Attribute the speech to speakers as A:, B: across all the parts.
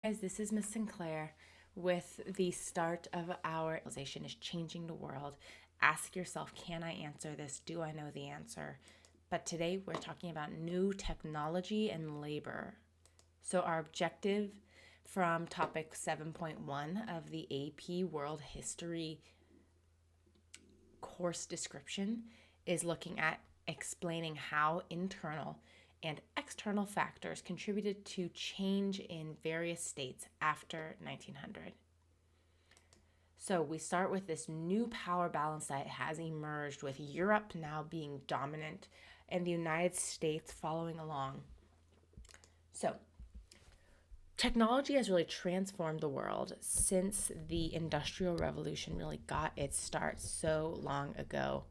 A: Guys, this is Miss Sinclair with the start of our Industrialization is changing the world. Ask yourself, can I answer this? Do I know the answer? But today we're talking about new technology and labor. So our objective from topic 7.1 of the AP World History course description is looking at explaining how internal and external factors contributed to change in various states after 1900. So we start with this new power balance that has emerged, with Europe now being dominant and the United States following along. So technology has really transformed the world since the Industrial Revolution really got its start so long ago.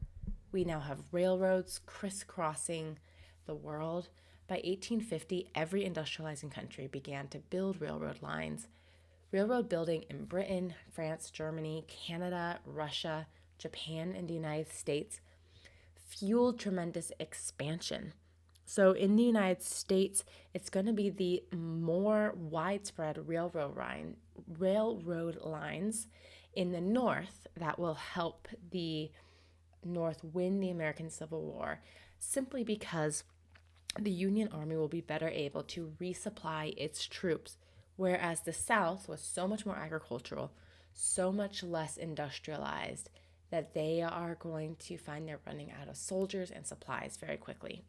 A: We now have railroads crisscrossing the world. By 1850, every industrializing country began to build railroad lines. Railroad building in Britain, France, Germany, Canada, Russia, Japan, and the United States fueled tremendous expansion. So in the United States, it's going to be the more widespread railroad lines in the North that will help the North win the American Civil War, simply because the Union Army will be better able to resupply its troops, whereas the South was so much more agricultural, so much less industrialized, that they are going to find they're running out of soldiers and supplies very quickly.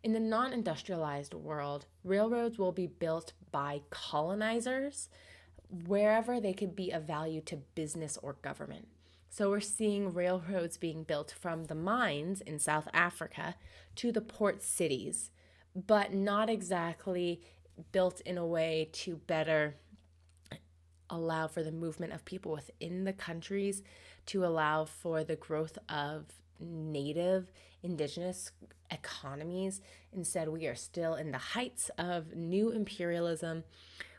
A: In the non industrialized world, railroads will be built by colonizers wherever they could be of value to business or government. So we're seeing railroads being built from the mines in South Africa to the port cities, but not exactly built in a way to better allow for the movement of people within the countries, to allow for the growth of native indigenous economies. Instead, we are still in the heights of new imperialism,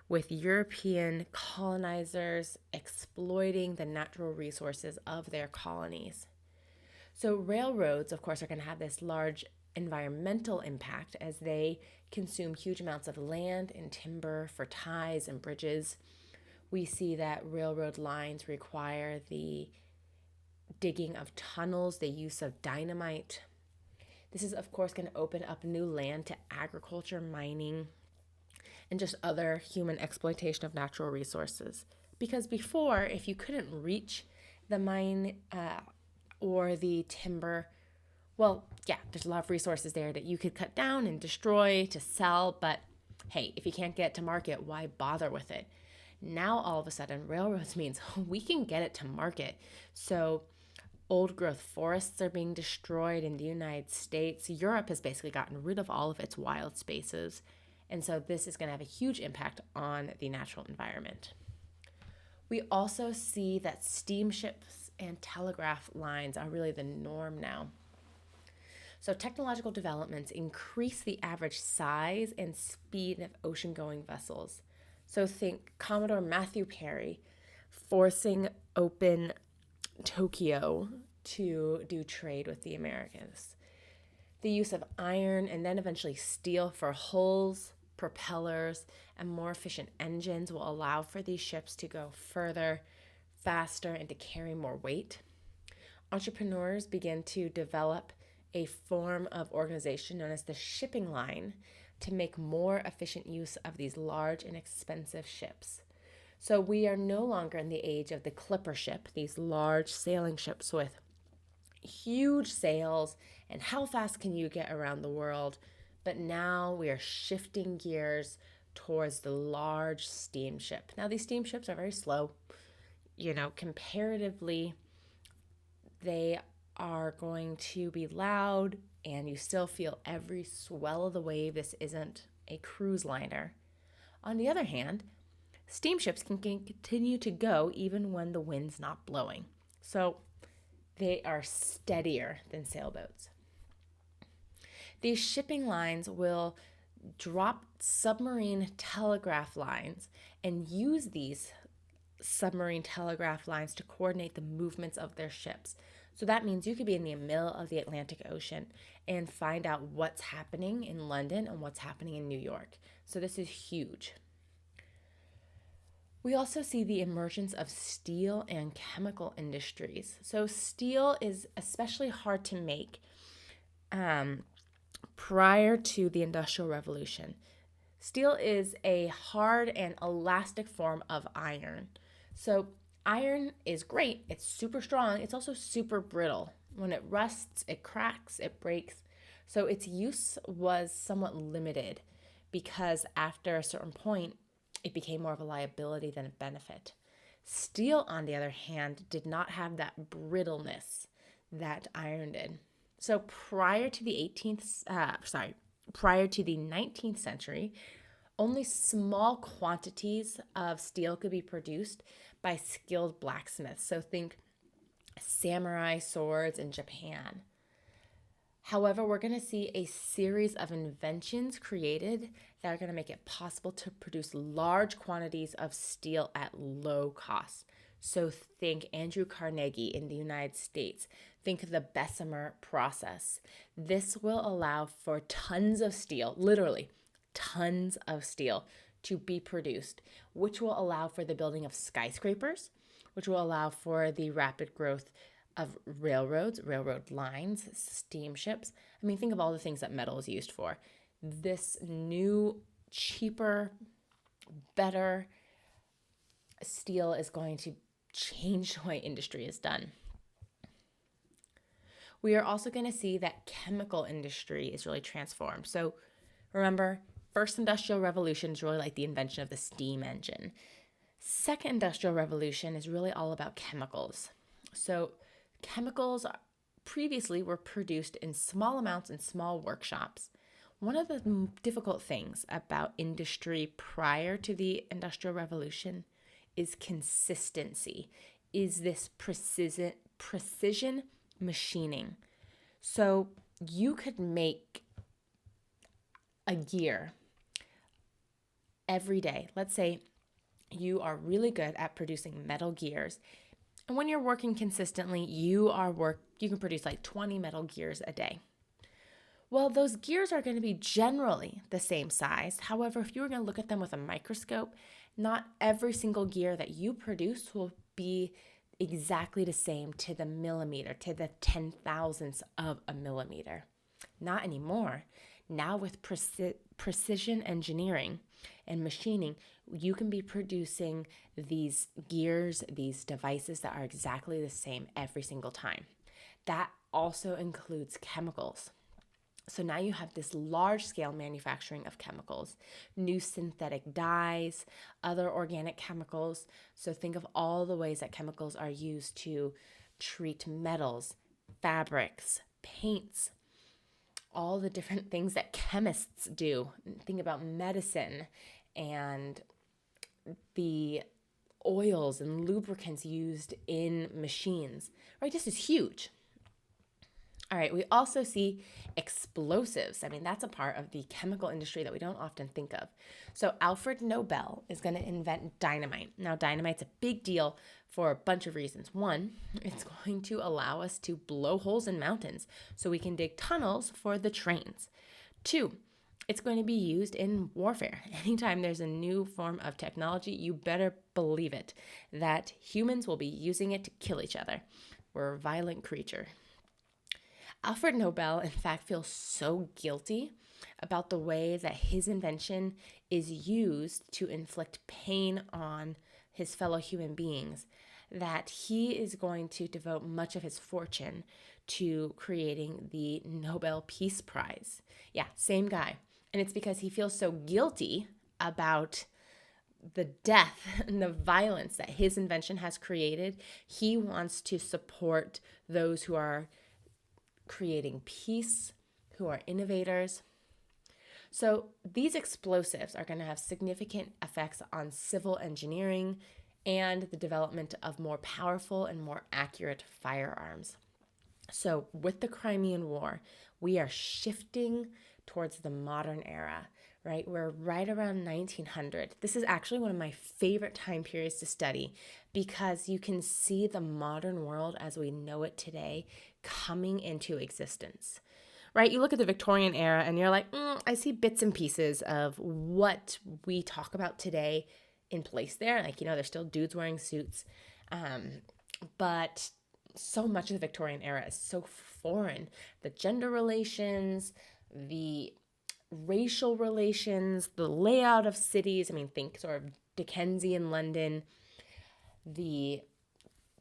A: with European colonizers exploiting the natural resources of their colonies. So, railroads, of course, are going to have this large environmental impact as they consume huge amounts of land and timber for ties and bridges. We see that railroad lines require the digging of tunnels, the use of dynamite. This is, of course, going to open up new land to agriculture, mining, and just other human exploitation of natural resources. Because before, if you couldn't reach the mine or the timber, well, yeah, there's a lot of resources there that you could cut down and destroy to sell, but hey, if you can't get to market, why bother with it? Now, all of a sudden, railroads means we can get it to market. So, old growth forests are being destroyed in the United States. Europe has basically gotten rid of all of its wild spaces. And so this is going to have a huge impact on the natural environment. We also see that steamships and telegraph lines are really the norm now. So technological developments increase the average size and speed of ocean-going vessels. So think Commodore Matthew Perry forcing open Tokyo to do trade with the Americans. The use of iron and then eventually steel for hulls, propellers, and more efficient engines will allow for these ships to go further, faster, and to carry more weight. Entrepreneurs begin to develop a form of organization known as the shipping line to make more efficient use of these large and expensive ships. So we are no longer in the age of the clipper ship, these large sailing ships with huge sails and how fast can you get around the world. But now we are shifting gears towards the large steamship. Now, these steamships are very slow, comparatively. They are going to be loud, and you still feel every swell of the wave. This isn't a cruise liner. On the other hand, steamships can continue to go even when the wind's not blowing. So they are steadier than sailboats. These shipping lines will drop submarine telegraph lines and use these submarine telegraph lines to coordinate the movements of their ships. So that means you could be in the middle of the Atlantic Ocean and find out what's happening in London and what's happening in New York. So this is huge. We also see the emergence of steel and chemical industries. So, steel is especially hard to make prior to the Industrial Revolution. Steel is a hard and elastic form of iron. So, iron is great, it's super strong, it's also super brittle. When it rusts, it cracks, it breaks. So, its use was somewhat limited because after a certain point, it became more of a liability than a benefit. Steel, on the other hand, did not have that brittleness that iron did. So prior to the 19th century, only small quantities of steel could be produced by skilled blacksmiths. So think samurai swords in Japan. However, we're going to see a series of inventions created that are going to make it possible to produce large quantities of steel at low cost. So think Andrew Carnegie in the United States. Think the Bessemer process. This will allow for tons of steel, literally tons of steel, to be produced, which will allow for the building of skyscrapers, which will allow for the rapid growth of railroads, railroad lines, steamships. I mean, think of all the things that metal is used for. This new, cheaper, better steel is going to change the way industry is done. We are also going to see that chemical industry is really transformed. So remember, first industrial revolution is really like the invention of the steam engine. Second industrial revolution is really all about chemicals. So chemicals previously were produced in small amounts in small workshops. One of the difficult things about industry prior to the Industrial Revolution is consistency, is this precision machining. So you could make a gear every day. Let's say you are really good at producing metal gears. And when you're working consistently, you can produce like 20 metal gears a day. Well, those gears are going to be generally the same size. However, if you were going to look at them with a microscope, not every single gear that you produce will be exactly the same to the millimeter, to the 10,000ths of a millimeter. Not anymore. Now with precision engineering and machining, you can be producing these gears, these devices that are exactly the same every single time. That also includes chemicals. So now you have this large scale manufacturing of chemicals, new synthetic dyes, other organic chemicals. So think of all the ways that chemicals are used to treat metals, fabrics, paints, all the different things that chemists do. Think about medicine and the oils and lubricants used in machines, right? This is huge. All right, we also see explosives. I mean, that's a part of the chemical industry that we don't often think of. So Alfred Nobel is going to invent dynamite. Now, dynamite's a big deal for a bunch of reasons. One, it's going to allow us to blow holes in mountains so we can dig tunnels for the trains. Two, it's going to be used in warfare. Anytime there's a new form of technology, you better believe it, that humans will be using it to kill each other. We're a violent creature. Alfred Nobel, in fact, feels so guilty about the way that his invention is used to inflict pain on his fellow human beings that he is going to devote much of his fortune to creating the Nobel Peace Prize. Yeah, same guy. And it's because he feels so guilty about the death and the violence that his invention has created. He wants to support those who are creating peace, who are innovators. So these explosives are going to have significant effects on civil engineering and the development of more powerful and more accurate firearms. So with the Crimean War, we are shifting towards the modern era, right? We're right around 1900. This is actually one of my favorite time periods to study because you can see the modern world as we know it today coming into existence, right? You look at the Victorian era and you're like, I see bits and pieces of what we talk about today in place there. Like, there's still dudes wearing suits. But so much of the Victorian era is so foreign. The gender relations, the racial relations, the layout of cities. I mean, think sort of Dickensian London, the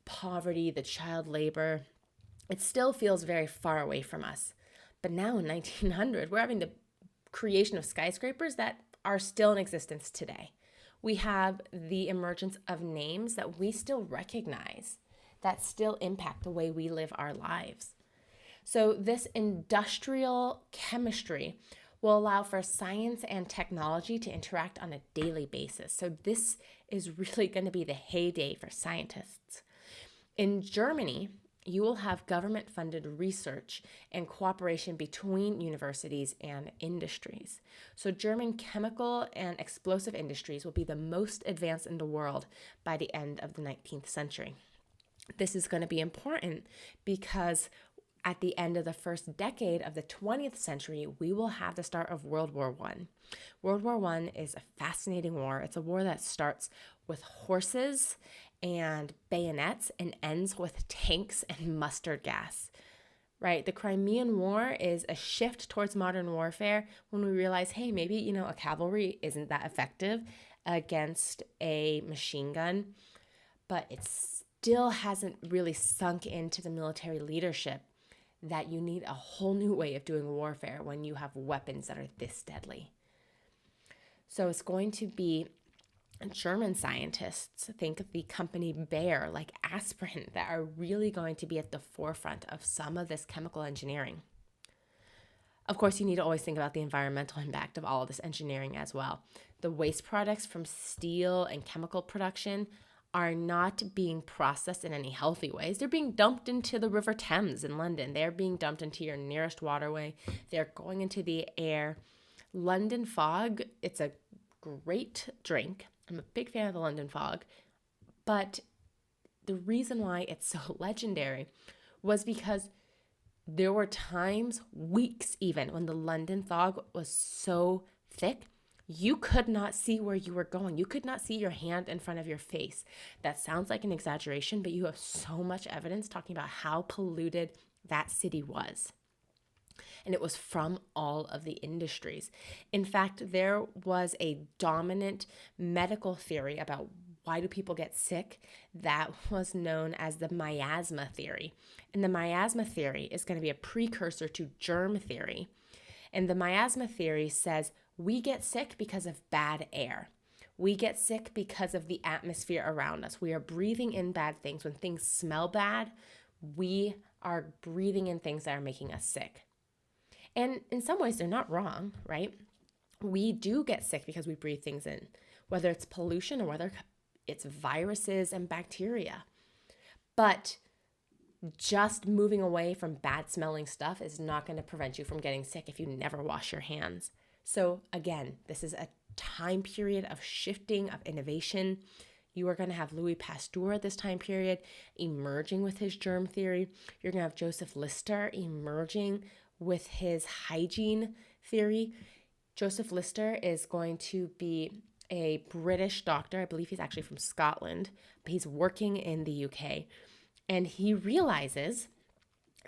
A: poverty, the child labor. It still feels very far away from us. But now in 1900, we're having the creation of skyscrapers that are still in existence today. We have the emergence of names that we still recognize, that still impact the way we live our lives. So this industrial chemistry will allow for science and technology to interact on a daily basis. So this is really going to be the heyday for scientists. In Germany, you will have government-funded research and cooperation between universities and industries. So German chemical and explosive industries will be the most advanced in the world by the end of the 19th century. This is going to be important because at the end of the first decade of the 20th century, we will have the start of World War I. World War I is a fascinating war. It's a war that starts with horses and bayonets and ends with tanks and mustard gas, right? The Crimean War is a shift towards modern warfare when we realize, hey, maybe, a cavalry isn't that effective against a machine gun, but it still hasn't really sunk into the military leadership that you need a whole new way of doing warfare when you have weapons that are this deadly. So it's going to be German scientists, think of the company Bayer, like aspirin, that are really going to be at the forefront of some of this chemical engineering. Of course, you need to always think about the environmental impact of all of this engineering as well. The waste products from steel and chemical production are not being processed in any healthy ways. They're being dumped into the River Thames in London. They're being dumped into your nearest waterway. They're going into the air. London fog, it's a great drink. I'm a big fan of the London fog. But the reason why it's so legendary was because there were times, weeks even, when the London fog was so thick, you could not see where you were going. You could not see your hand in front of your face. That sounds like an exaggeration, but you have so much evidence talking about how polluted that city was. And it was from all of the industries. In fact, there was a dominant medical theory about why do people get sick that was known as the miasma theory. And the miasma theory is going to be a precursor to germ theory. And the miasma theory says we get sick because of bad air. We get sick because of the atmosphere around us. We are breathing in bad things. When things smell bad, we are breathing in things that are making us sick. And in some ways, they're not wrong, right? We do get sick because we breathe things in, whether it's pollution or whether it's viruses and bacteria. But just moving away from bad smelling stuff is not going to prevent you from getting sick if you never wash your hands. So again, this is a time period of shifting, of innovation. You are going to have Louis Pasteur at this time period emerging with his germ theory. You're going to have Joseph Lister emerging with his hygiene theory. Joseph Lister is going to be a British doctor. I believe he's actually from Scotland, but he's working in the UK. And he realizes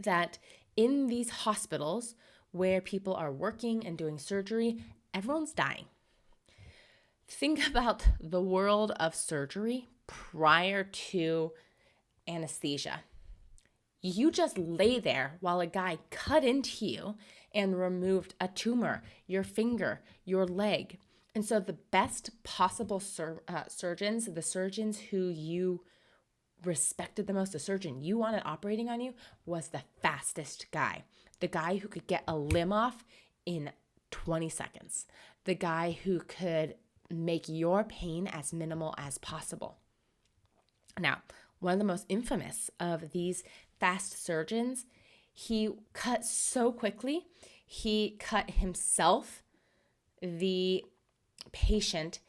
A: that in these hospitals where people are working and doing surgery, everyone's dying. Think about the world of surgery prior to anesthesia. You just lay there while a guy cut into you and removed a tumor, your finger, your leg. And so the best possible surgeons, the surgeons who you respected the most, the surgeon you wanted operating on you, was the fastest guy. The guy who could get a limb off in 20 seconds. The guy who could make your pain as minimal as possible. Now, one of the most infamous of these fast surgeons, he cut so quickly, he cut himself, the patient,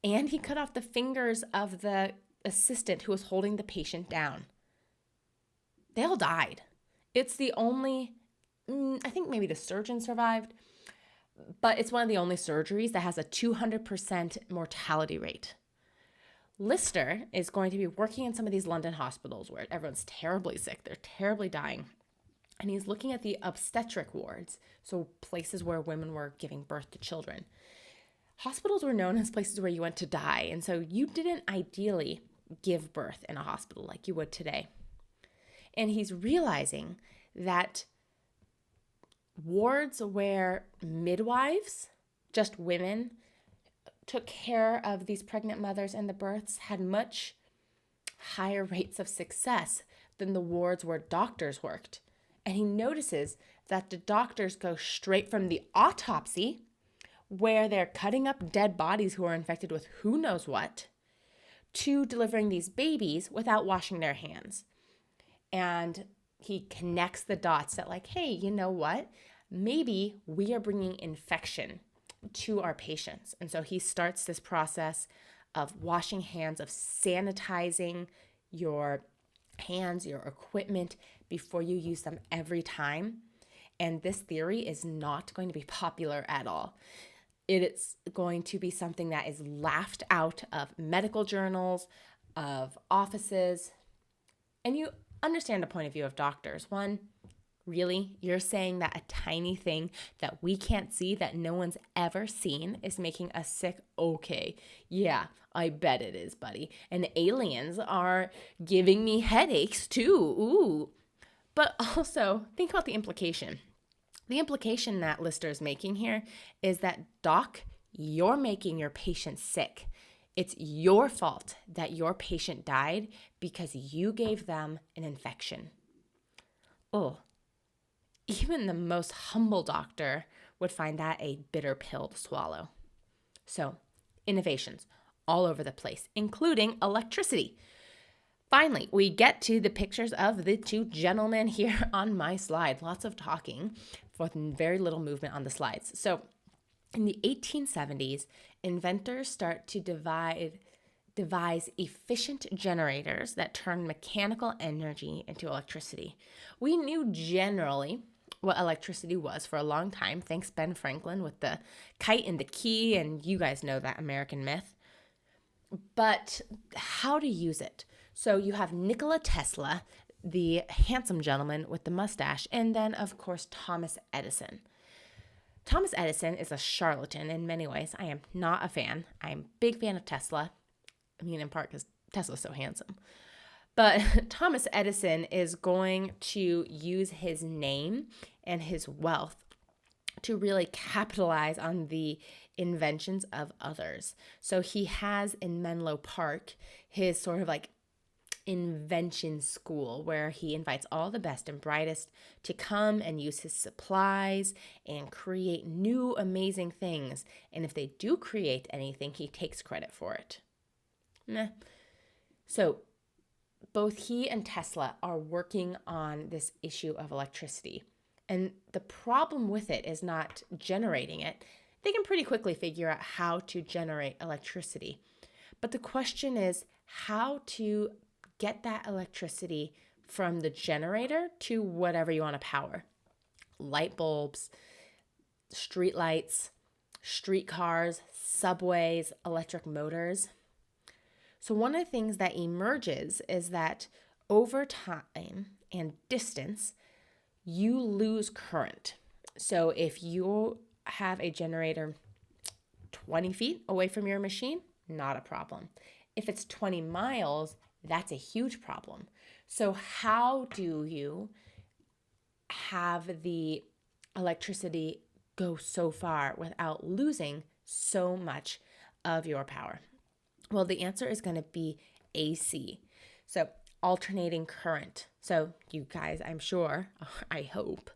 A: and he cut off the fingers of the assistant who was holding the patient down. They all died. It's the only, I think maybe the surgeon survived, but it's one of the only surgeries that has a 200% mortality rate. Lister is going to be working in some of these London hospitals where everyone's terribly sick, they're terribly dying. And he's looking at the obstetric wards, so places where women were giving birth to children. Hospitals were known as places where you went to die, and so you didn't ideally give birth in a hospital like you would today. And he's realizing that wards where midwives, just women, took care of these pregnant mothers and the births had much higher rates of success than the wards where doctors worked. And he notices that the doctors go straight from the autopsy, where they're cutting up dead bodies who are infected with who knows what, to delivering these babies without washing their hands. And he connects the dots that like, hey, you know what? Maybe we are bringing infection to our patients. And so he starts this process of washing hands, of sanitizing your hands, your equipment before you use them every time. And this theory is not going to be popular at all. It is going to be something that is laughed out of medical journals, of offices. And you understand the point of view of doctors. One, really? You're saying that a tiny thing that we can't see, that no one's ever seen, is making us sick? Okay, yeah, I bet it is, buddy. And aliens are giving me headaches too. Ooh. But also, think about the implication. The implication that Lister is making here is that, doc, you're making your patient sick. It's your fault that your patient died because you gave them an infection. Oh, even the most humble doctor would find that a bitter pill to swallow. So, innovations all over the place, including electricity. Finally, we get to the pictures of the two gentlemen here on my slide. Lots of talking with very little movement on the slides. So, in the 1870s, inventors start to devise efficient generators that turn mechanical energy into electricity. We knew generally what electricity was for a long time, thanks Ben Franklin with the kite and the key, and you guys know that American myth. But how to use it? So you have Nikola Tesla, the handsome gentleman with the mustache, and then, of course, Thomas Edison. Thomas Edison is a charlatan in many ways. I am not a fan. I'm a big fan of Tesla. I mean, in part because Tesla's so handsome. But Thomas Edison is going to use his name and his wealth to really capitalize on the inventions of others. So he has in Menlo Park his sort of like invention school where he invites all the best and brightest to come and use his supplies and create new amazing things. And if they do create anything, he takes credit for it. So both he and Tesla are working on this issue of electricity. And the problem with it is not generating it. They can pretty quickly figure out how to generate electricity. But the question is how to get that electricity from the generator to whatever you want to power. Light bulbs, street lights, streetcars, subways, electric motors. So one of the things that emerges is that over time and distance, you lose current. So if you have a generator 20 feet away from your machine, not a problem. If it's 20 miles, that's a huge problem. So how do you have the electricity go so far without losing so much of your power? Well, the answer is going to be AC. So alternating current. So you guys, I'm sure, I hope,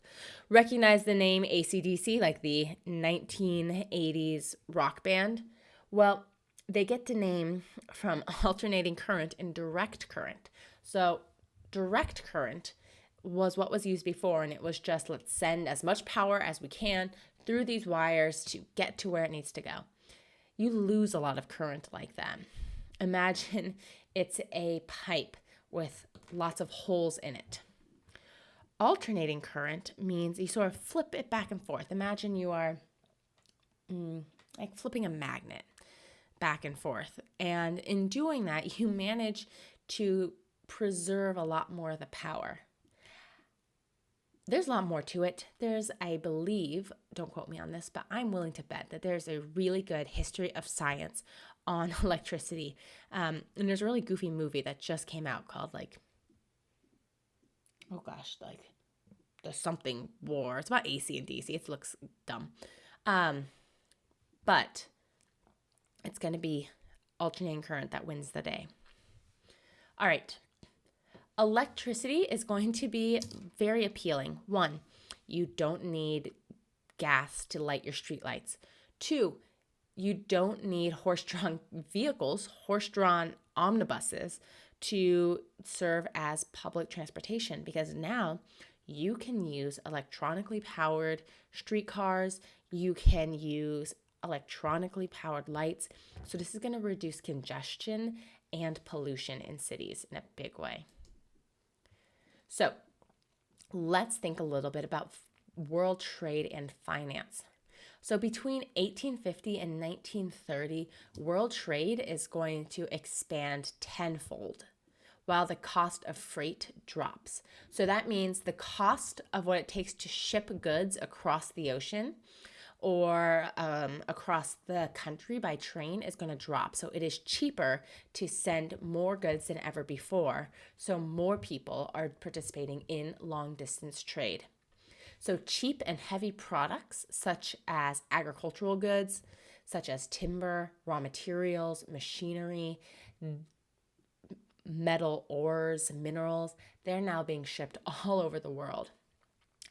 A: recognize the name AC/DC, like the 1980s rock band. Well, they get the name from alternating current and direct current. So direct current was what was used before, and it was just let's send as much power as we can through these wires to get to where it needs to go. You lose a lot of current like that. Imagine it's a pipe with lots of holes in it. Alternating current means you sort of flip it back and forth. Imagine you are like flipping a magnet. back and forth. And in doing that, you manage to preserve a lot more of the power. There's a lot more to it. There's, I believe, don't quote me on this, but I'm willing to bet that there's a really good history of science on electricity. And there's a really goofy movie that just came out called the something war. It's about AC and DC. It looks dumb. But it's going to be alternating current that wins the day. All right. Electricity is going to be very appealing. 1, you don't need gas to light your streetlights. 2, you don't need horse-drawn vehicles, horse-drawn omnibuses to serve as public transportation, because now you can use electronically powered streetcars, you can use electronically powered lights. So this is going to reduce congestion and pollution in cities in a big way. So let's think a little bit about world trade and finance. So between 1850 and 1930, world trade is going to expand tenfold, while the cost of freight drops. So that means the cost of what it takes to ship goods across the ocean or across the country by train is going to drop. So it is cheaper to send more goods than ever before. So more people are participating in long distance trade. So cheap and heavy products such as agricultural goods, such as timber, raw materials, machinery, metal ores, minerals, they're now being shipped all over the world.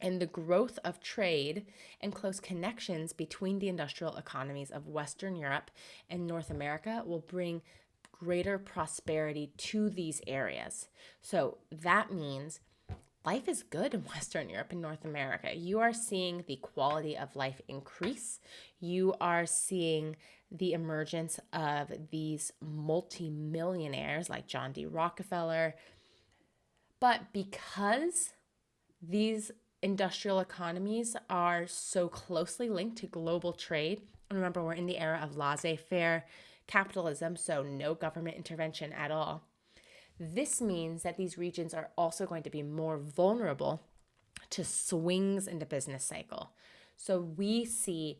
A: And the growth of trade and close connections between the industrial economies of Western Europe and North America will bring greater prosperity to these areas. So that means life is good in Western Europe and North America. You are seeing the quality of life increase. You are seeing the emergence of these multimillionaires like John D. Rockefeller. But because these industrial economies are so closely linked to global trade, and remember, we're in the era of laissez-faire capitalism, so no government intervention at all. This means that these regions are also going to be more vulnerable to swings in the business cycle. So we see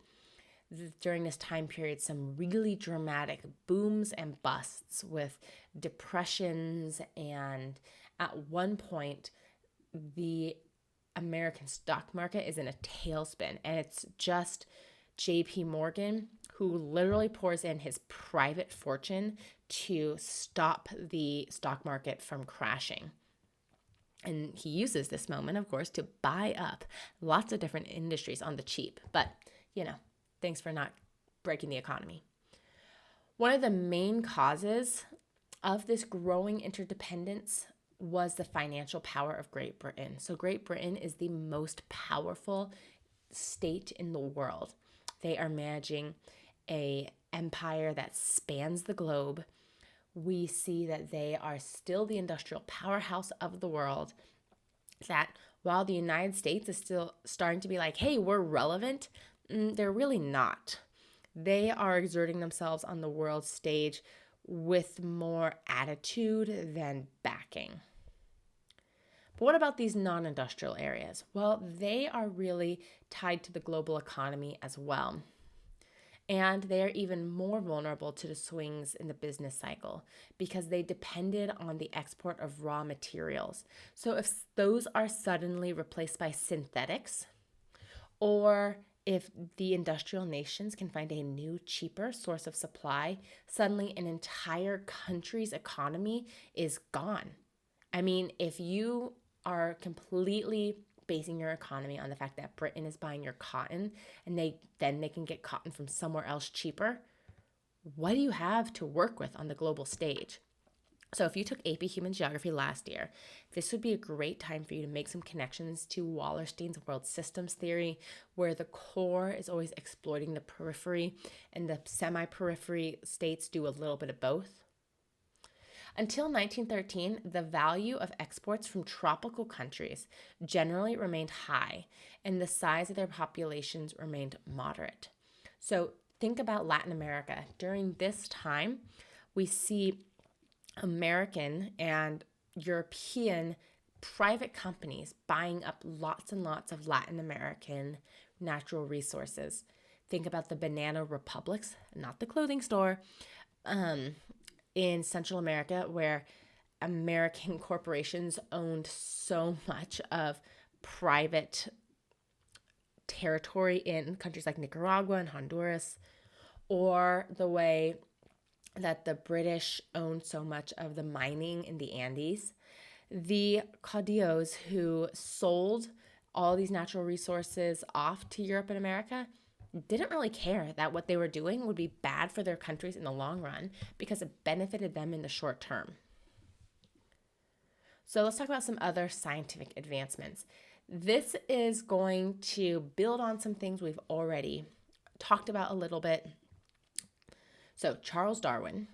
A: during this time period some really dramatic booms and busts with depressions, and at one point the American stock market is in a tailspin, and it's just JP Morgan who literally pours in his private fortune to stop the stock market from crashing. And he uses this moment, of course, to buy up lots of different industries on the cheap. But, thanks for not breaking the economy. One of the main causes of this growing interdependence was the financial power of Great Britain. So Great Britain is the most powerful state in the world. They are managing an empire that spans the globe. We see that they are still the industrial powerhouse of the world, that while the United States is still starting to be like, hey, we're relevant, they're really not. They are exerting themselves on the world stage with more attitude than backing. But what about these non-industrial areas? Well, they are really tied to the global economy as well. And they are even more vulnerable to the swings in the business cycle because they depended on the export of raw materials. So if those are suddenly replaced by synthetics, or if the industrial nations can find a new, cheaper source of supply, suddenly an entire country's economy is gone. I mean, if you are completely basing your economy on the fact that Britain is buying your cotton and they can get cotton from somewhere else cheaper, what do you have to work with on the global stage? So if you took AP Human Geography last year, this would be a great time for you to make some connections to Wallerstein's world systems theory, where the core is always exploiting the periphery and the semi-periphery states do a little bit of both. Until 1913, the value of exports from tropical countries generally remained high, and the size of their populations remained moderate. So think about Latin America. During this time, we see American and European private companies buying up lots and lots of Latin American natural resources. Think about the banana republics, not the clothing store, in Central America, where American corporations owned so much of private territory in countries like Nicaragua and Honduras, or the way that the British owned so much of the mining in the Andes. The caudillos who sold all these natural resources off to Europe and America didn't really care that what they were doing would be bad for their countries in the long run because it benefited them in the short term. So let's talk about some other scientific advancements. This is going to build on some things we've already talked about a little bit. So Charles Darwin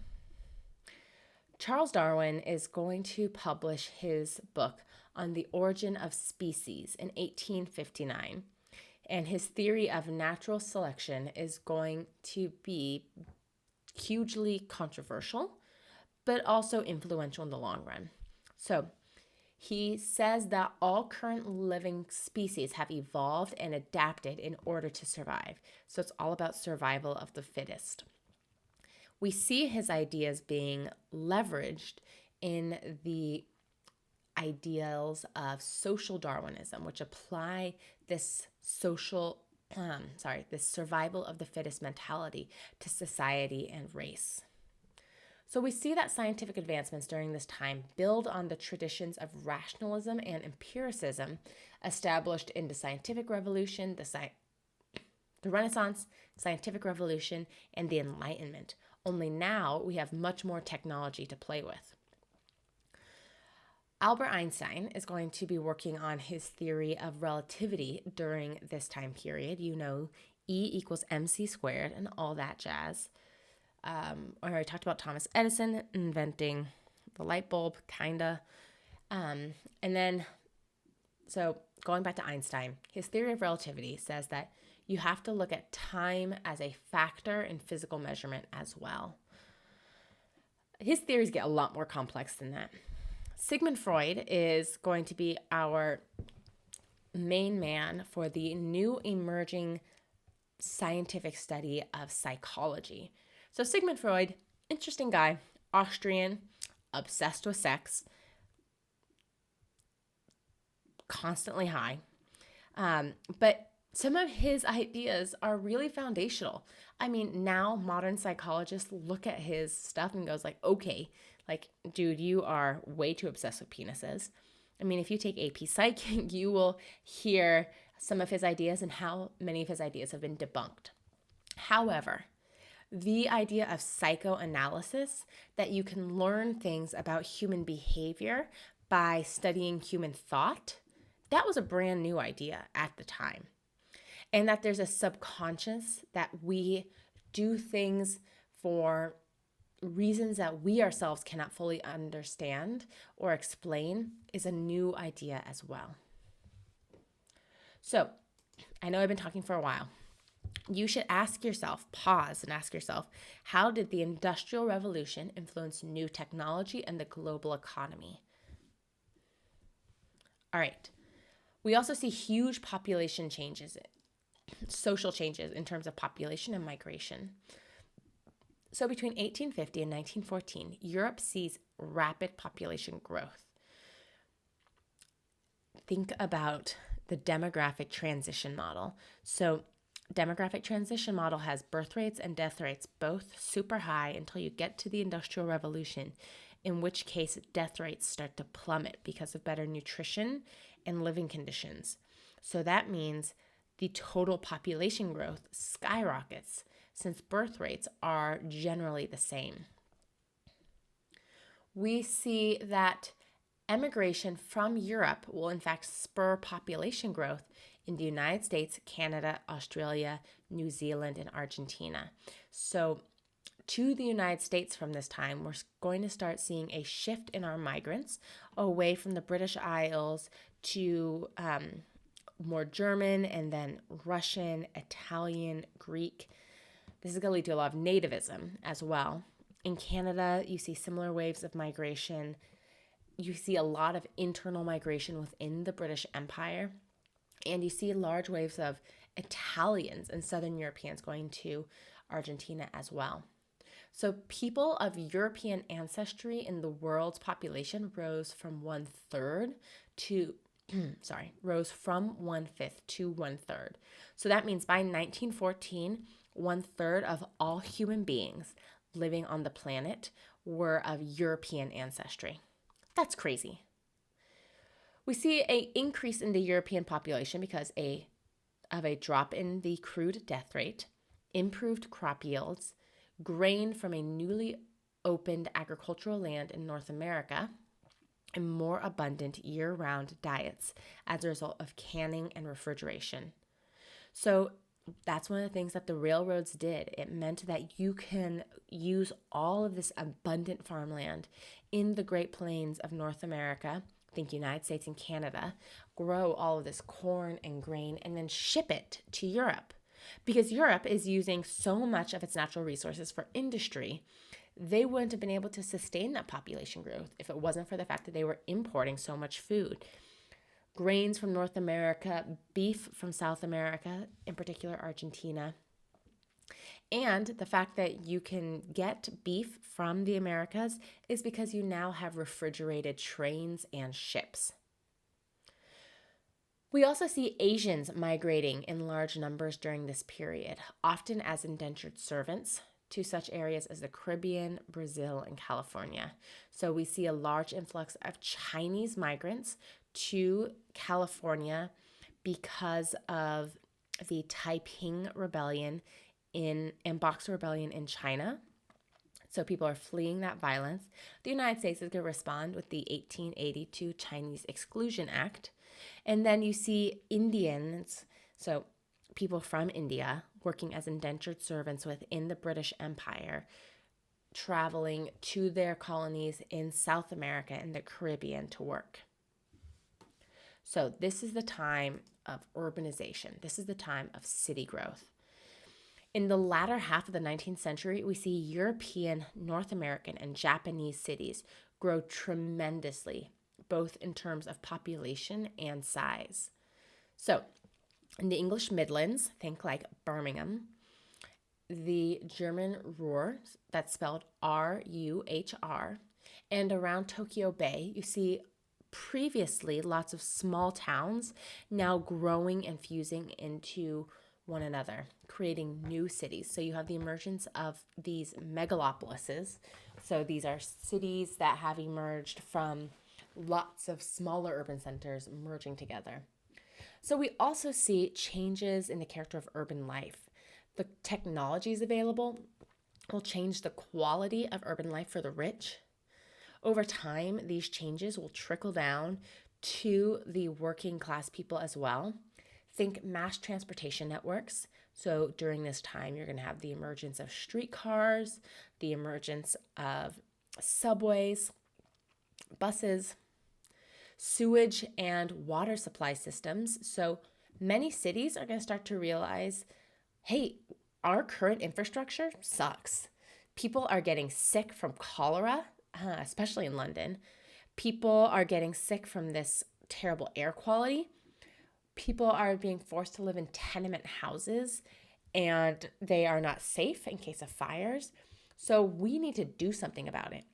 A: is going to publish his book on the origin of species in 1859. And his theory of natural selection is going to be hugely controversial, but also influential in the long run. So he says that all current living species have evolved and adapted in order to survive. So it's all about survival of the fittest. We see his ideas being leveraged in the ideals of social Darwinism, which apply this this survival of the fittest mentality to society and race. So we see that scientific advancements during this time build on the traditions of rationalism and empiricism established in the scientific revolution, the Renaissance, scientific revolution, and the Enlightenment. Only now we have much more technology to play with. Albert Einstein is going to be working on his theory of relativity during this time period. You know, E equals mc squared and all that jazz. I already talked about Thomas Edison inventing the light bulb, kinda. So going back to Einstein, his theory of relativity says that you have to look at time as a factor in physical measurement as well. His theories get a lot more complex than that. Sigmund Freud is going to be our main man for the new emerging scientific study of psychology. So Sigmund Freud, interesting guy, Austrian, obsessed with sex, constantly high. But some of his ideas are really foundational. I mean, now modern psychologists look at his stuff and goes like, okay, like, dude, you are way too obsessed with penises. I mean, if you take AP Psych, you will hear some of his ideas and how many of his ideas have been debunked. However, the idea of psychoanalysis, that you can learn things about human behavior by studying human thought, that was a brand new idea at the time. And that there's a subconscious, that we do things for reasons that we ourselves cannot fully understand or explain, is a new idea as well. So, I know I've been talking for a while. You should ask yourself, pause and ask yourself, how did the Industrial Revolution influence new technology and the global economy? All right. We also see huge population changes, social changes in terms of population and migration. So between 1850 and 1914, Europe sees rapid population growth. Think about the demographic transition model. So demographic transition model has birth rates and death rates both super high until you get to the Industrial Revolution, in which case death rates start to plummet because of better nutrition and living conditions. So that means the total population growth skyrockets since birth rates are generally the same. We see that emigration from Europe will in fact spur population growth in the United States, Canada, Australia, New Zealand, and Argentina. So to the United States from this time, we're going to start seeing a shift in our migrants away from the British Isles to more German and then Russian, Italian, Greek. This is going to lead to a lot of nativism as well. In Canada, you see similar waves of migration. You see a lot of internal migration within the British Empire. And you see large waves of Italians and Southern Europeans going to Argentina as well. So people of European ancestry in the world's population rose from 1/3 to rose from 1/5 to 1/3. So that means by 1914, 1/3 of all human beings living on the planet were of European ancestry. That's crazy. We see an increase in the European population because of a drop in the crude death rate, improved crop yields, grain from a newly opened agricultural land in North America, and more abundant year-round diets as a result of canning and refrigeration. So that's one of the things that the railroads did. It meant that you can use all of this abundant farmland in the Great Plains of North America, think United States and Canada, grow all of this corn and grain, and then ship it to Europe. Because Europe is using so much of its natural resources for industry, they wouldn't have been able to sustain that population growth if it wasn't for the fact that they were importing so much food. Grains from North America, beef from South America, in particular Argentina, and the fact that you can get beef from the Americas is because you now have refrigerated trains and ships. We also see Asians migrating in large numbers during this period, often as indentured servants to such areas as the Caribbean, Brazil, and California. So we see a large influx of Chinese migrants to California because of the Taiping Rebellion and Boxer Rebellion in China. So people are fleeing that violence. The United States is going to respond with the 1882 Chinese Exclusion Act. And then you see Indians, so people from India, working as indentured servants within the British Empire, traveling to their colonies in South America and the Caribbean to work. So this is the time of urbanization. This is the time of city growth. In the latter half of the 19th century, we see European, North American, and Japanese cities grow tremendously, both in terms of population and size. So, in the English Midlands, think like Birmingham, the German Ruhr, that's spelled R-U-H-R, and around Tokyo Bay, you see previously lots of small towns now growing and fusing into one another, creating new cities. So you have the emergence of these megalopolises. So these are cities that have emerged from lots of smaller urban centers merging together. So we also see changes in the character of urban life. The technologies available will change the quality of urban life for the rich. Over time, these changes will trickle down to the working class people as well. Think mass transportation networks. So during this time, you're going to have the emergence of streetcars, the emergence of subways, buses, sewage and water supply systems. So many cities are going to start to realize, hey, our current infrastructure sucks. People are getting sick from cholera, especially in London. People are getting sick from this terrible air quality. People are being forced to live in tenement houses and they are not safe in case of fires. So we need to do something about it.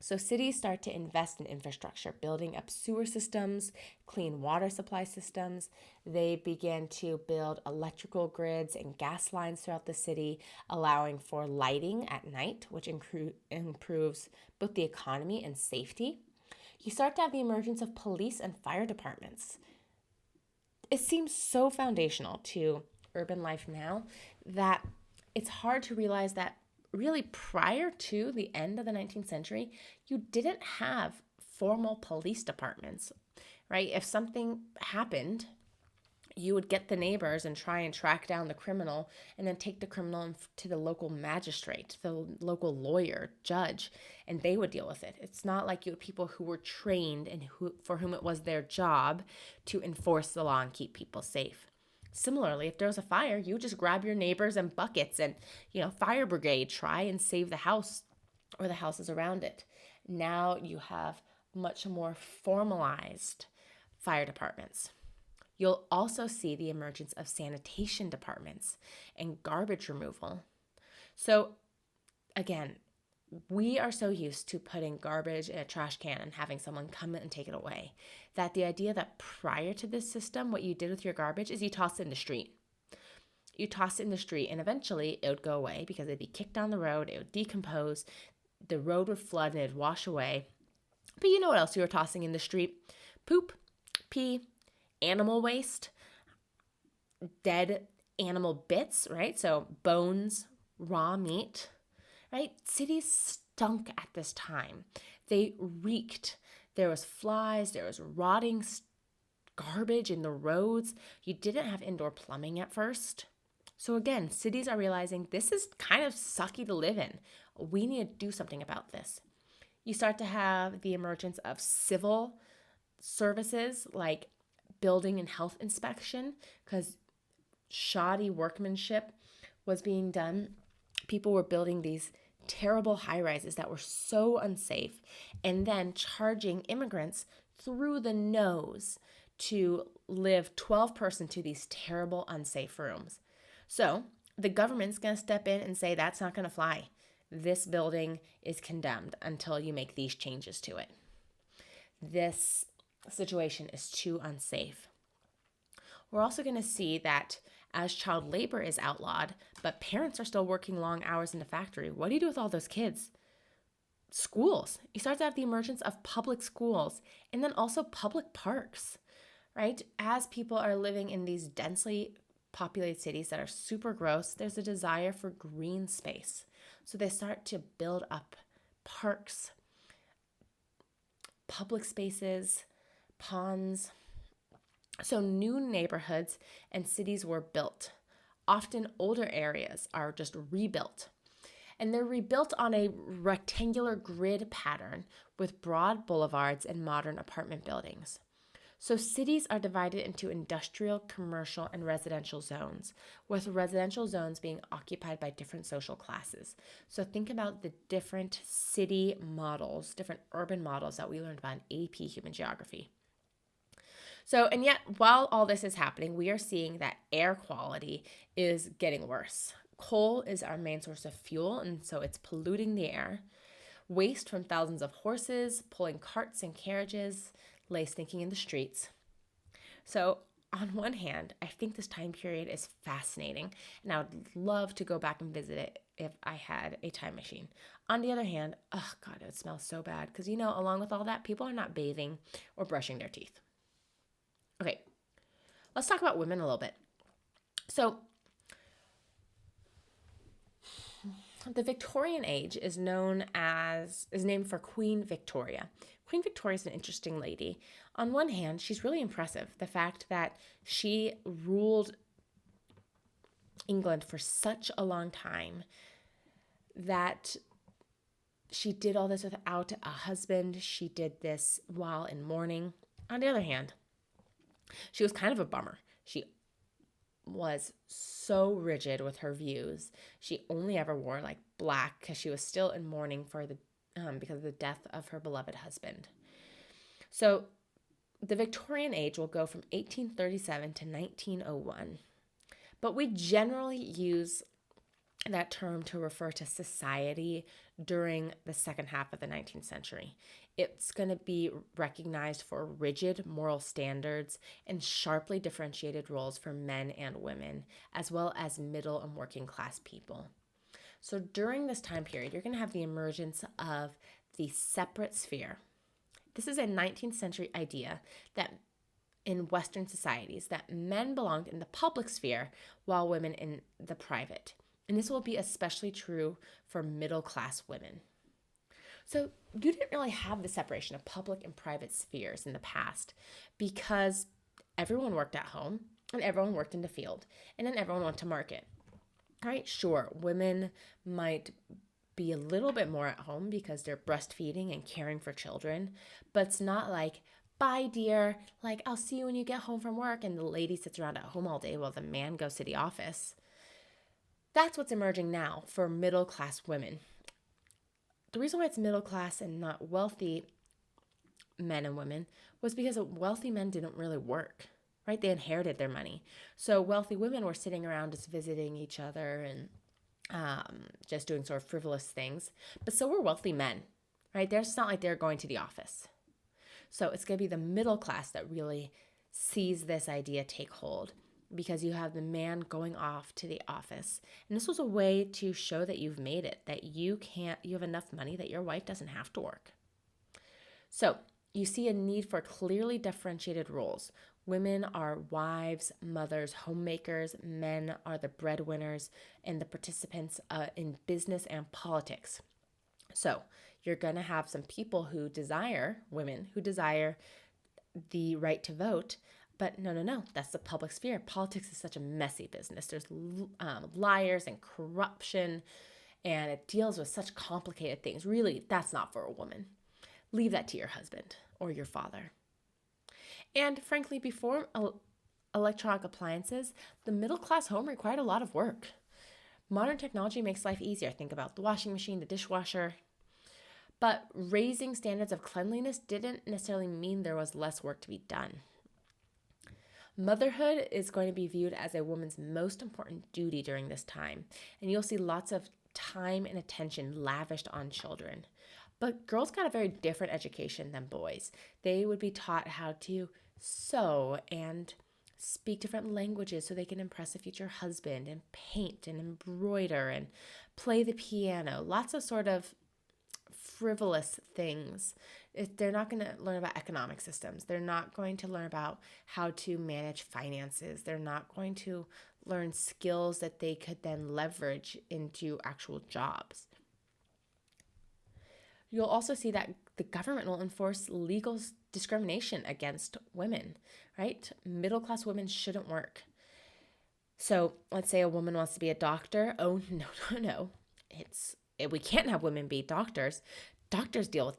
A: So cities start to invest in infrastructure, building up sewer systems, clean water supply systems. They begin to build electrical grids and gas lines throughout the city, allowing for lighting at night, which improves both the economy and safety. You start to have the emergence of police and fire departments. It seems so foundational to urban life now that it's hard to realize that really prior to the end of the 19th century, you didn't have formal police departments, right? If something happened, you would get the neighbors and try and track down the criminal and then take the criminal to the local magistrate, the local lawyer, judge, and they would deal with it. It's not like you had people who were trained and for whom it was their job to enforce the law and keep people safe. Similarly, if there's a fire, you just grab your neighbors and buckets and, fire brigade, try and save the house or the houses around it. Now you have much more formalized fire departments. You'll also see the emergence of sanitation departments and garbage removal. So again, we are so used to putting garbage in a trash can and having someone come in and take it away, that the idea that prior to this system, what you did with your garbage is you tossed it in the street. You tossed it in the street, and eventually it would go away because it'd be kicked down the road, it would decompose, the road would flood and it'd wash away. But you know what else you were tossing in the street? Poop, pee, animal waste, dead animal bits, right? So bones, raw meat, right? Cities stunk at this time. They reeked. There was flies, there was rotting garbage in the roads. You didn't have indoor plumbing at first. So again, cities are realizing this is kind of sucky to live in. We need to do something about this. You start to have the emergence of civil services like building and health inspection, because shoddy workmanship was being done. People were building these terrible high-rises that were so unsafe and then charging immigrants through the nose to live 12-person to these terrible, unsafe rooms. So the government's going to step in and say, that's not going to fly. This building is condemned until you make these changes to it. This situation is too unsafe. We're also going to see that as child labor is outlawed, but parents are still working long hours in the factory, what do you do with all those kids? Schools. You start to have the emergence of public schools and then also public parks, right? As people are living in these densely populated cities that are super gross, there's a desire for green space. So they start to build up parks, public spaces, ponds. So new neighborhoods and cities were built. Often older areas are just rebuilt. And they're rebuilt on a rectangular grid pattern with broad boulevards and modern apartment buildings. So cities are divided into industrial, commercial, and residential zones, with residential zones being occupied by different social classes. So think about the different city models, different urban models that we learned about in AP Human Geography. So, and yet, while all this is happening, we are seeing that air quality is getting worse. Coal is our main source of fuel, and so it's polluting the air. Waste from thousands of horses pulling carts and carriages lay stinking in the streets. So, on one hand, I think this time period is fascinating, and I would love to go back and visit it if I had a time machine. On the other hand, oh God, it would smell so bad because, along with all that, people are not bathing or brushing their teeth. Okay, let's talk about women a little bit. So, the Victorian age is named for Queen Victoria. Queen Victoria is an interesting lady. On one hand, she's really impressive. The fact that she ruled England for such a long time, that she did all this without a husband. She did this while in mourning. On the other hand, she was kind of a bummer. She was so rigid with her views. She only ever wore black because she was still in mourning for because of the death of her beloved husband. So the Victorian age will go from 1837 to 1901. But we generally use that term to refer to society during the second half of the 19th century. It's going to be recognized for rigid moral standards and sharply differentiated roles for men and women, as well as middle and working class people. So during this time period, you're going to have the emergence of the separate sphere. This is a 19th century idea that in Western societies, that men belonged in the public sphere while women in the private. And this will be especially true for middle class women. So you didn't really have the separation of public and private spheres in the past because everyone worked at home and everyone worked in the field and then everyone went to market. All right, sure, women might be a little bit more at home because they're breastfeeding and caring for children, but it's not like bye, dear. Like, I'll see you when you get home from work. And the lady sits around at home all day while the man goes to the office. That's what's emerging now for middle class women. The reason why it's middle class and not wealthy men and women was because wealthy men didn't really work, right? They inherited their money. So wealthy women were sitting around just visiting each other and just doing sort of frivolous things. But so were wealthy men, right? It's not like they're going to the office. So it's going to be the middle class that really sees this idea take hold, because you have the man going off to the office. And this was a way to show that you've made it, that you have enough money that your wife doesn't have to work. So you see a need for clearly differentiated roles. Women are wives, mothers, homemakers. Men are the breadwinners and the participants in business and politics. So you're going to have some people women who desire the right to vote. But no, that's the public sphere. Politics is such a messy business. There's liars and corruption, and it deals with such complicated things. Really, that's not for a woman. Leave that to your husband or your father. And frankly, before electronic appliances, the middle class home required a lot of work. Modern technology makes life easier. Think about the washing machine, the dishwasher. But raising standards of cleanliness didn't necessarily mean there was less work to be done. Motherhood is going to be viewed as a woman's most important duty during this time, and you'll see lots of time and attention lavished on children. But girls got a very different education than boys. They would be taught how to sew and speak different languages so they can impress a future husband, and paint and embroider and play the piano. Lots of sort of frivolous things. They're not going to learn about economic systems. They're not going to learn about how to manage finances. They're not going to learn skills that they could then leverage into actual jobs. You'll also see that the government will enforce legal discrimination against women, right? Middle-class women shouldn't work. So let's say a woman wants to be a doctor. Oh, no. We can't have women be doctors. Doctors deal with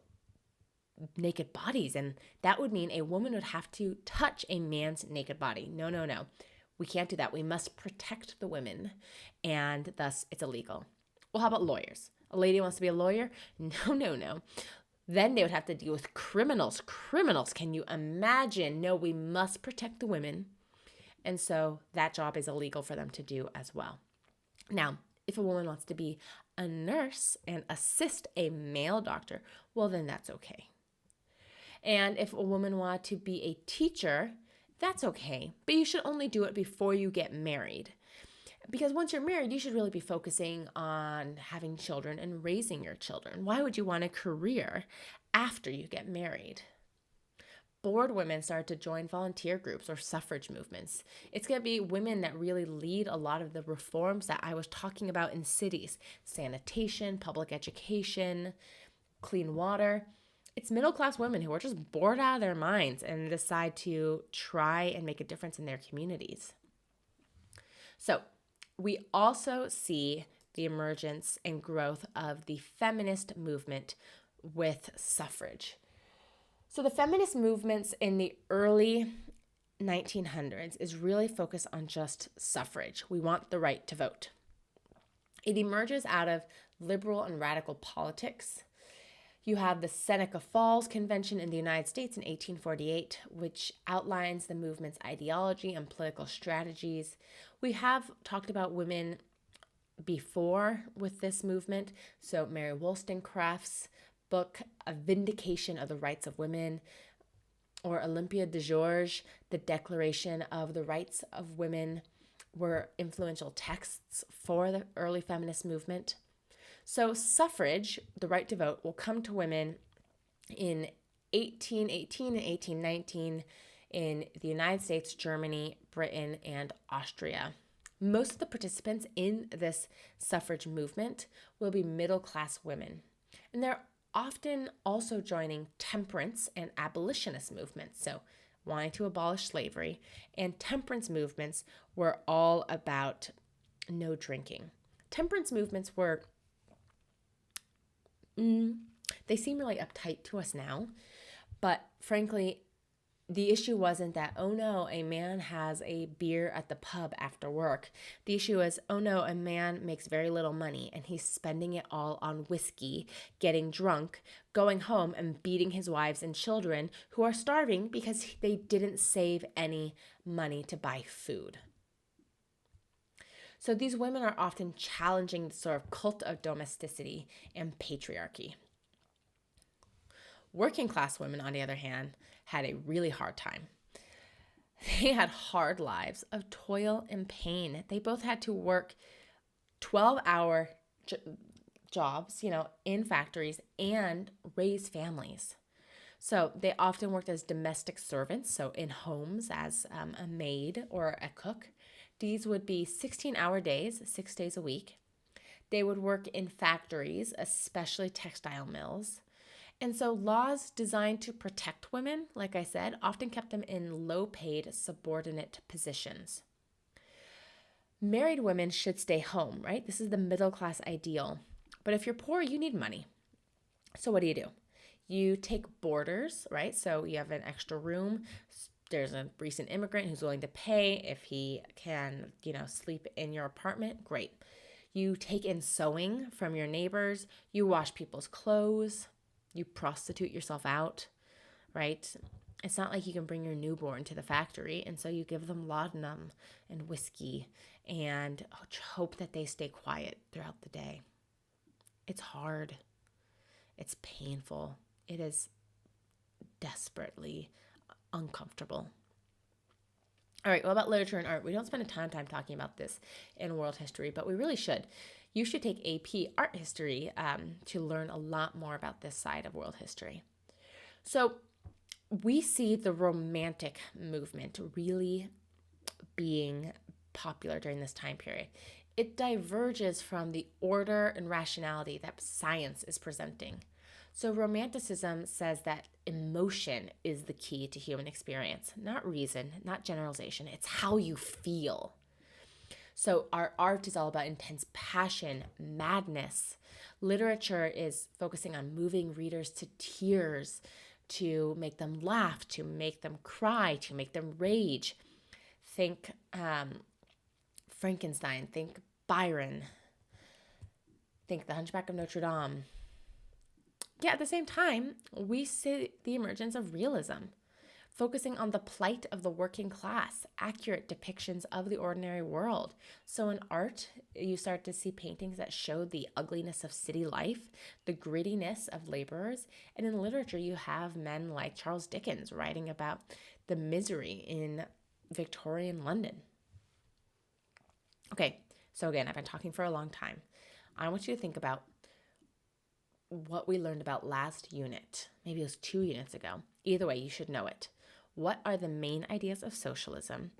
A: naked bodies, and that would mean a woman would have to touch a man's naked body. No. We can't do that. We must protect the women, and thus it's illegal. Well, how about lawyers? A lady wants to be a lawyer? No. Then they would have to deal with criminals. Can you imagine? No, we must protect the women. And so that job is illegal for them to do as well. Now, if a woman wants to be a nurse and assist a male doctor, well, then that's okay. And if a woman wanted to be a teacher, that's okay. But you should only do it before you get married. Because once you're married, you should really be focusing on having children and raising your children. Why would you want a career after you get married? Bored women start to join volunteer groups or suffrage movements. It's going to be women that really lead a lot of the reforms that I was talking about in cities: sanitation, public education, clean water. It's middle-class women who are just bored out of their minds and decide to try and make a difference in their communities. So we also see the emergence and growth of the feminist movement with suffrage. So the feminist movements in the early 1900s is really focused on just suffrage. We want the right to vote. It emerges out of liberal and radical politics. You have the Seneca Falls Convention in the United States in 1848, which outlines the movement's ideology and political strategies. We have talked about women before with this movement. So Mary Wollstonecraft's book, A Vindication of the Rights of Women, or Olympia de Georges, The Declaration of the Rights of Women, were influential texts for the early feminist movement. So suffrage, the right to vote, will come to women in 1818 and 1819 in the United States, Germany, Britain, and Austria. Most of the participants in this suffrage movement will be middle-class women. And they're often also joining temperance and abolitionist movements, so wanting to abolish slavery. And temperance movements were all about no drinking. Temperance movements were they seem really uptight to us now, but frankly, The issue wasn't that, oh no, a man has a beer at the pub after work. The issue is, oh no, a man makes very little money and he's spending it all on whiskey, getting drunk, going home and beating his wives and children who are starving because they didn't save any money to buy food. So these women are often challenging the sort of cult of domesticity and patriarchy. Working class women, on the other hand, had a really hard time. They had hard lives of toil and pain. They both had to work 12-hour jobs, in factories and raise families. So they often worked as domestic servants, so in homes as a maid or a cook. These would be 16-hour days, 6 days a week. They would work in factories, especially textile mills. And so laws designed to protect women, like I said, often kept them in low-paid, subordinate positions. Married women should stay home, right? This is the middle-class ideal. But if you're poor, you need money. So what do? You take boarders, right? So you have an extra room. There's a recent immigrant who's willing to pay if he can, sleep in your apartment. Great. You take in sewing from your neighbors. You wash people's clothes. You prostitute yourself out, right? It's not like you can bring your newborn to the factory, and so you give them laudanum and whiskey and hope that they stay quiet throughout the day. It's hard. It's painful. It is desperately uncomfortable. All right, what about literature and art? We don't spend a ton of time talking about this in world history, but we really should. You should take AP art history to learn a lot more about this side of world history. So we see the Romantic movement really being popular during this time period. It diverges from the order and rationality that science is presenting. So Romanticism says that emotion is the key to human experience, not reason, not generalization. It's how you feel. So our art is all about intense passion, madness. Literature is focusing on moving readers to tears, to make them laugh, to make them cry, to make them rage. Think Frankenstein, think Byron, think The Hunchback of Notre Dame. Yet at the same time, we see the emergence of realism, focusing on the plight of the working class, accurate depictions of the ordinary world. So in art, you start to see paintings that show the ugliness of city life, the grittiness of laborers. And in literature, you have men like Charles Dickens writing about the misery in Victorian London. Okay, so again, I've been talking for a long time. I want you to think about what we learned about last unit. Maybe it was 2 units ago. Either way, you should know it. What are the main ideas of socialism?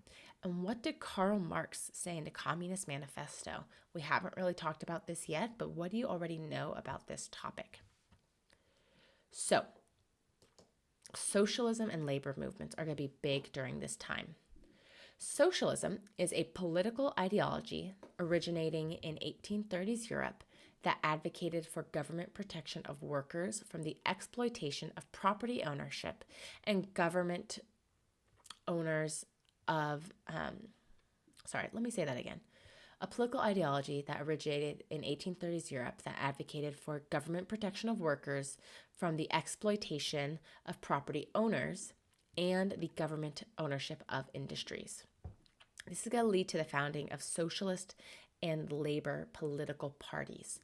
A: And what did Karl Marx say in the Communist Manifesto? We haven't really talked about this yet, but what do you already know about this topic? So, socialism and labor movements are going to be big during this time. Socialism is a political ideology originating in 1830s Europe that advocated for government protection of workers from the exploitation of property ownership and government owners of, a political ideology that originated in 1830s Europe that advocated for government protection of workers from the exploitation of property owners and the government ownership of industries. This is going to lead to the founding of socialist and labor political parties.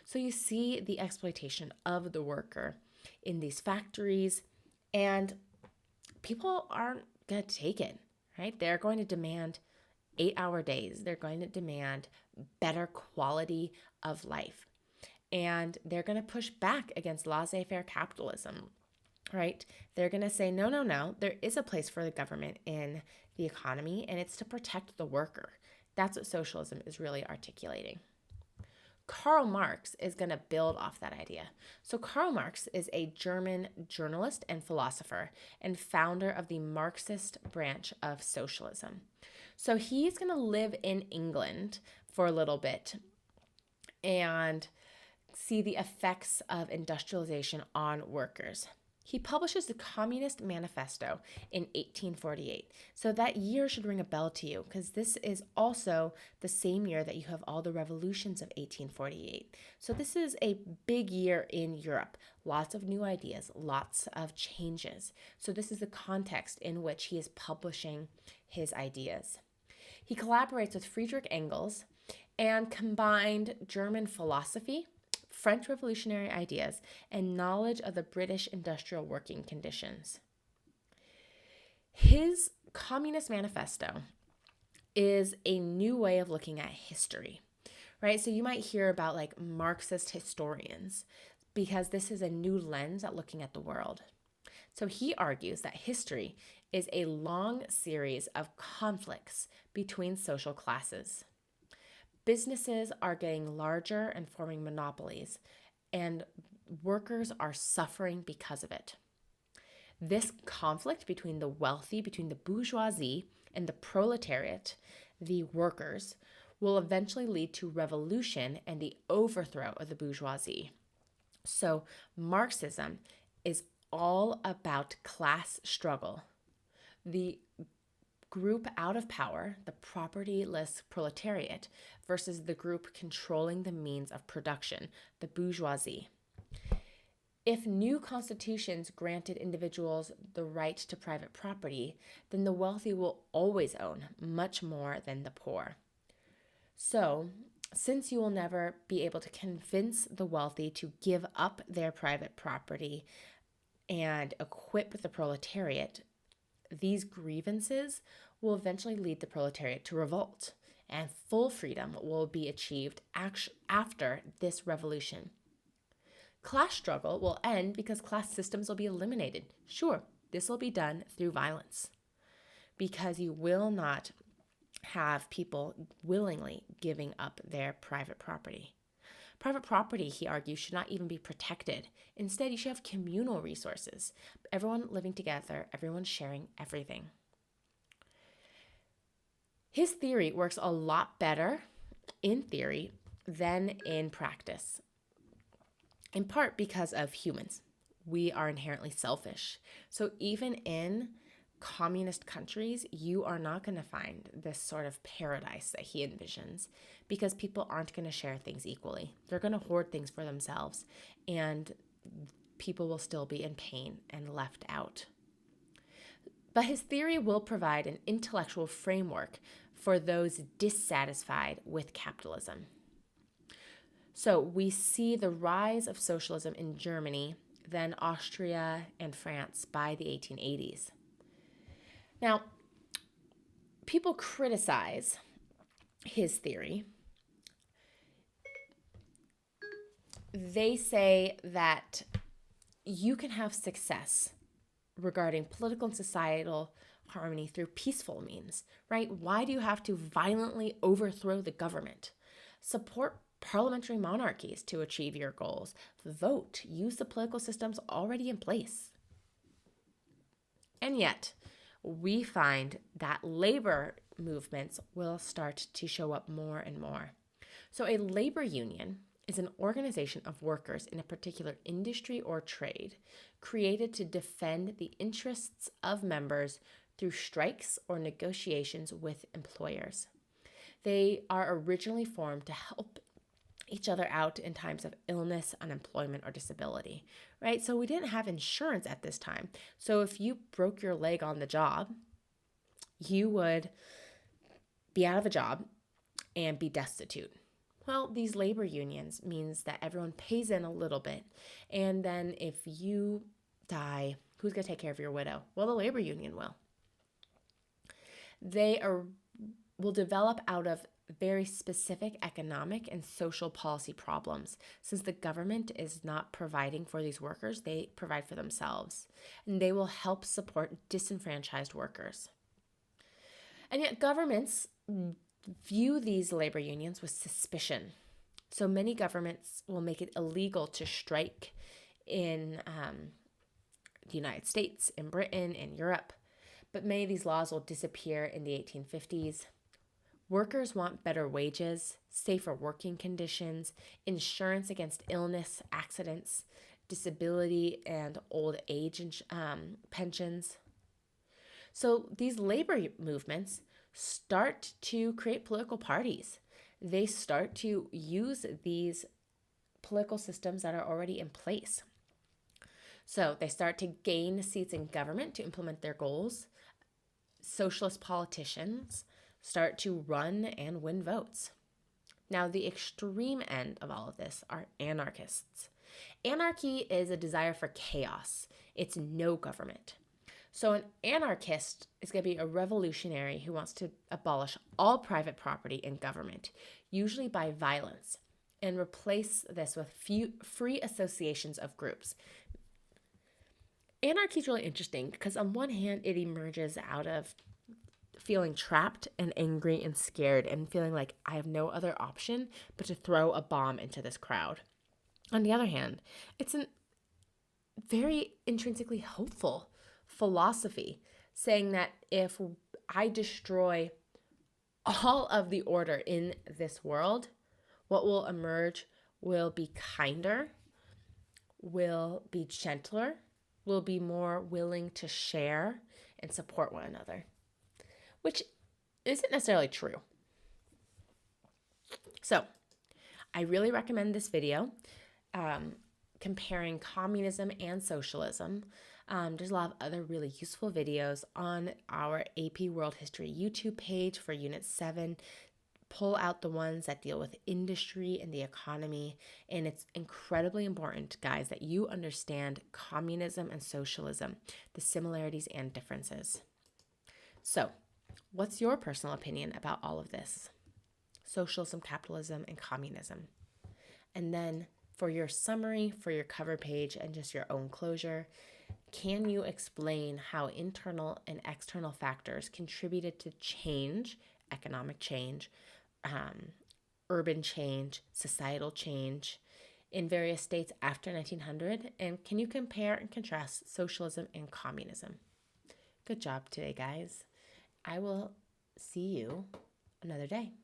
A: So you see the exploitation of the worker in these factories, and people aren't going to take it, right? They're going to demand 8-hour days. They're going to demand better quality of life. And they're going to push back against laissez-faire capitalism, right? They're going to say, no, there is a place for the government in the economy, and it's to protect the worker. That's what socialism is really articulating. Karl Marx is going to build off that idea. So Karl Marx is a German journalist and philosopher and founder of the Marxist branch of socialism. So he's going to live in England for a little bit and see the effects of industrialization on workers. He publishes the Communist Manifesto in 1848. So that year should ring a bell to you because this is also the same year that you have all the revolutions of 1848. So this is a big year in Europe. Lots of new ideas, lots of changes. So this is the context in which he is publishing his ideas. He collaborates with Friedrich Engels and combined German philosophy, French revolutionary ideas, and knowledge of the British industrial working conditions. His Communist Manifesto is a new way of looking at history, right? So you might hear about like Marxist historians because this is a new lens at looking at the world. So he argues that history is a long series of conflicts between social classes. Businesses are getting larger and forming monopolies, and workers are suffering because of it. This conflict between the wealthy, between the bourgeoisie and the proletariat, the workers, will eventually lead to revolution and the overthrow of the bourgeoisie. So Marxism is all about class struggle. The group out of power, the propertyless proletariat, versus the group controlling the means of production, the bourgeoisie. If new constitutions granted individuals the right to private property, then the wealthy will always own much more than the poor. So, since you will never be able to convince the wealthy to give up their private property and equip the proletariat, these grievances will eventually lead the proletariat to revolt, and full freedom will be achieved after this revolution. Class struggle will end because class systems will be eliminated. Sure, this will be done through violence because you will not have people willingly giving up their private property. Private property, he argues, should not even be protected. Instead, you should have communal resources. Everyone living together, everyone sharing everything. His theory works a lot better in theory than in practice, in part because of humans. We are inherently selfish. So even in communist countries, you are not going to find this sort of paradise that he envisions because people aren't going to share things equally. They're going to hoard things for themselves, and people will still be in pain and left out. But his theory will provide an intellectual framework for those dissatisfied with capitalism. So we see the rise of socialism in Germany, then Austria and France by the 1880s. Now, people criticize his theory. They say that you can have success regarding political and societal harmony through peaceful means, right? Why do you have to violently overthrow the government? Support parliamentary monarchies to achieve your goals. Vote. Use the political systems already in place. And yet, we find that labor movements will start to show up more and more. So a labor union is an organization of workers in a particular industry or trade created to defend the interests of members through strikes or negotiations with employers. They are originally formed to help each other out in times of illness, unemployment, or disability, right? So we didn't have insurance at this time. So if you broke your leg on the job, you would be out of a job and be destitute. Well, these labor unions means that everyone pays in a little bit. And then if you die, who's going to take care of your widow? Well, the labor union will. They will develop out of very specific economic and social policy problems. Since the government is not providing for these workers, they provide for themselves. And they will help support disenfranchised workers. And yet governments view these labor unions with suspicion. So many governments will make it illegal to strike in the United States, in Britain, in Europe. But many of these laws will disappear in the 1850s. Workers want better wages, safer working conditions, insurance against illness, accidents, disability and old age pensions. So these labor movements start to create political parties. They start to use these political systems that are already in place. So they start to gain seats in government to implement their goals. Socialist politicians start to run and win votes. Now, the extreme end of all of this are anarchists. Anarchy is a desire for chaos. It's no government. So an anarchist is going to be a revolutionary who wants to abolish all private property and government, usually by violence, and replace this with free associations of groups. Anarchy is really interesting because on one hand, it emerges out of feeling trapped and angry and scared and feeling like I have no other option but to throw a bomb into this crowd. On the other hand, it's a very intrinsically hopeful philosophy saying that if I destroy all of the order in this world, what will emerge will be kinder, will be gentler, will be more willing to share and support one another, which isn't necessarily true. So I really recommend this video comparing communism and socialism. There's a lot of other really useful videos on our AP World History YouTube page for Unit 7. Pull out the ones that deal with industry and the economy. And it's incredibly important, guys, that you understand communism and socialism, the similarities and differences. So, what's your personal opinion about all of this? Socialism, capitalism, and communism. And then for your summary, for your cover page, and just your own closure, can you explain how internal and external factors contributed to change, economic change, urban change, societal change in various states after 1900? And can you compare and contrast socialism and communism? Good job today, guys. I will see you another day.